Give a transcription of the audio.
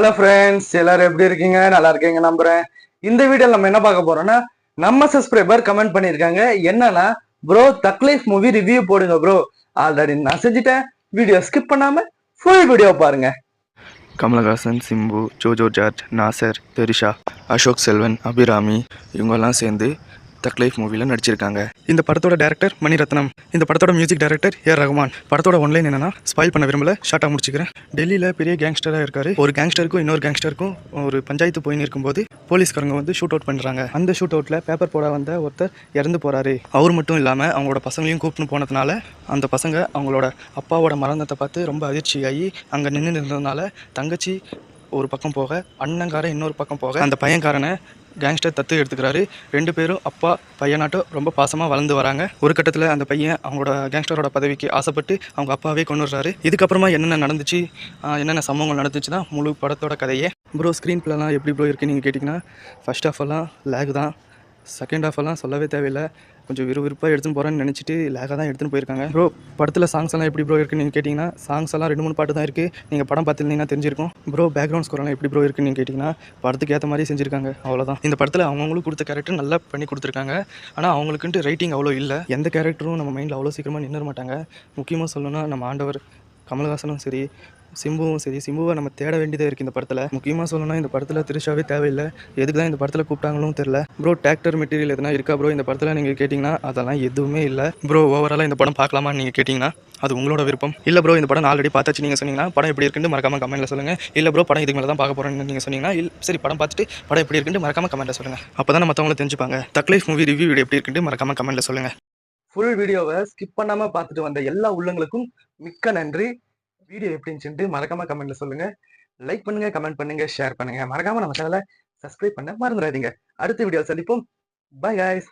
Hello friends, எல்லாரும் எப்படி இருக்கீங்க? நல்லா இருக்கீங்க நம்புறேன். இந்த வீடியோல நம்ம என்ன பார்க்க போறோம்னா, நம்ம சப்ஸ்கிரைபர் கமெண்ட் பண்ணியிருக்காங்க. என்னன்னா, ப்ரோ தக்லைஃப் மூவி ரிவ்யூ போடுங்க ப்ரோ. ஆல்ரெடி நான் செஞ்சுட்டேன். வீடியோ ஸ்கிப் பண்ணாம ஃபுல் வீடியோ பாருங்க. கமலஹாசன், சிம்பு, ஜோஜோ ஜார்ஜ், நாசர், பெரிஷா, அசோக் செல்வன், அபிராமி இவங்கெல்லாம் சேர்ந்து தக் லைஃப் மூவியில் நடிச்சிருக்காங்க. இந்த படத்தோட டேரக்டர் மணிரத்னம். இந்த படத்தோட மியூசிக் டைரக்டர் ஏஆர் ரகுமான். படத்தோட ஒன்லைன் என்னன்னா, ஸ்பாயில் பண்ண விரும்பல, ஷார்ட்டாக முடிச்சுக்கிறேன். டெல்லியில் பெரிய கேங்ஸ்டராக இருக்காரு. ஒரு கேங்ஸ்டருக்கும் இன்னொரு கேங்ஸ்டருக்கும் ஒரு பஞ்சாயத்து போயின்னு இருக்கும்போது போலீஸ்காரங்க வந்து ஷூட் அவுட் பண்ணுறாங்க. அந்த ஷூட் அவுட்டில் பேப்பர் போட வந்த ஒருத்தர் இறந்து போகிறாரு. அவர் மட்டும் இல்லாமல் அவங்களோட பசங்களையும் கூப்பிட்டு போனதுனால அந்த பசங்க அவங்களோட அப்பாவோட மரணத்தை பார்த்து ரொம்ப அதிர்ச்சியாகி அங்கே நின்று இருந்ததுனால தங்கச்சி ஒரு பக்கம் போக, அண்ணங்காரன் இன்னொரு பக்கம் போக, அந்த பையன்காரனை கேங்ஸ்டர் தத்து எடுத்துக்கிறாரு. ரெண்டு பேரும் அப்பா பையனாட்டம் ரொம்ப பாசமாக வளர்ந்து வராங்க. ஒரு கட்டத்தில் அந்த பையன் அவங்களோட கேங்ஸ்டரோட பதவிக்கு ஆசைப்பட்டு அவங்க அப்பாவே கொண்டுடுறாரு. இதுக்கப்புறமா என்னென்ன நடந்துச்சு, என்னென்ன சம்பவங்கள் நடந்துச்சு தான் முழு படத்தோட கதையே. ப்ரோ ஸ்க்ரீன் பிளேலாம் எப்படி ப்ரோ இருக்குன்னு நீங்கள் கேட்டிங்கன்னா, ஃபர்ஸ்ட் ஆஃப் எல்லாம் லேக் தான். செகண்ட் ஆஃப் எல்லாம் சொல்லவே தேவையில்லை. கொஞ்சம் விறுவிறுப்பாக எடுத்துன்னு போகிறேன்னு நினச்சிட்டு லேகாக தான் எடுத்துன்னு போயிருக்காங்க. ப்ரோ படத்தில் சாங்ஸ் எல்லாம் எப்படி ப்ரோ இருக்குன்னு நீங்கள் கேட்டிங்கன்னா, சாங்ஸ் எல்லாம் 2-3 பாட்டு தான் இருக்குது. நீங்கள் படம் பார்த்துருந்தீங்கன்னா தெரிஞ்சிருக்கும். ப்ரோ பேக்ரவுண்ட் ஸ்கோரெல்லாம் எப்படி ப்ரோ இருக்குன்னு நீங்கள் கேட்டிங்கன்னா, படத்துக்கு ஏற்ற மாதிரி செஞ்சுருக்காங்க, அவ்வளோதான். இந்த படத்தில் அவங்களுக்கு கொடுத்த கேரக்டர் நல்லா பண்ணி கொடுத்துருக்காங்க. ஆனால் அவங்களுக்குன்ட்டு ரைட்டிங் அவ்வளோ இல்லை. எந்த கேரக்டரும் நம்ம மைண்டில் அவ்வளோ சீக்கிரமாக நின்றுட மாட்டாங்க. முக்கியமாக சொல்லணும்னா நம்ம ஆண்டவர் கமலஹாசனும் சரி, சிம்புவும் சரி, சிம்புவை நம்ம தேட வேண்டியதே இருக்குது இந்த படத்தில். முக்கியமாக சொல்லணும்னா இந்த படத்தில் திரிஷாவே தேவையில்லை. எதுக்கு தான் இந்த படத்தில் கூப்பிட்டாங்களும் தெரில. ப்ரோ டேரக்டர் மெட்டீரியல் எதுனா இருக்கா ப்ரோ இந்த படத்தில் நீங்கள் கேட்டிங்கன்னா, அதெல்லாம் எதுவுமே இல்லை. ப்ரோ ஓவராலாக இந்த படம் பார்க்கலாமான்னு நீங்கள் கேட்டிங்கன்னா அது உங்களோட விருப்பம். இல்லை ப்ரோ இந்த படம் ஆல்ரெடி பார்த்தாச்சு நீங்கள் சொன்னீங்கன்னா, படம் எப்படி இருக்குன்னு மறக்காம கமெண்ட்டில் சொல்லுங்கள். இல்லை ப்ரோ படம் இதுக்கு மேலே தான் பார்க்க போகிறேன்னு நீங்கள் சொன்னீங்கன்னா, சரி படம் பார்த்துட்டு படம் எப்படி இருக்குன்னு மறக்காம கமெண்ட்டில் சொல்லுங்கள். அப்போ தான் மற்றவங்களை தெரிஞ்சுப்பாங்க. தக் லைஃப் மூவி ரிவ்யூ வீடியோ எப்படி இருக்குன்னு மறக்காம கமெண்ட்டில் சொல்லுங்கள். ஃபுல் வீடியோவை ஸ்கிப் பண்ணாம பார்த்துட்டு வந்த எல்லா உள்ளங்களுக்கும் மிக்க நன்றி. வீடியோ எப்படி இருந்துச்சுட்டு மறக்காம கமெண்ட்ல சொல்லுங்க. லைக் பண்ணுங்க, கமெண்ட் பண்ணுங்க, ஷேர் பண்ணுங்க. மறக்காம நம்ம சேனலை சப்ஸ்கிரைப் பண்ண மறந்துடாதீங்க. அடுத்த வீடியோ சந்திப்போம். Bye guys.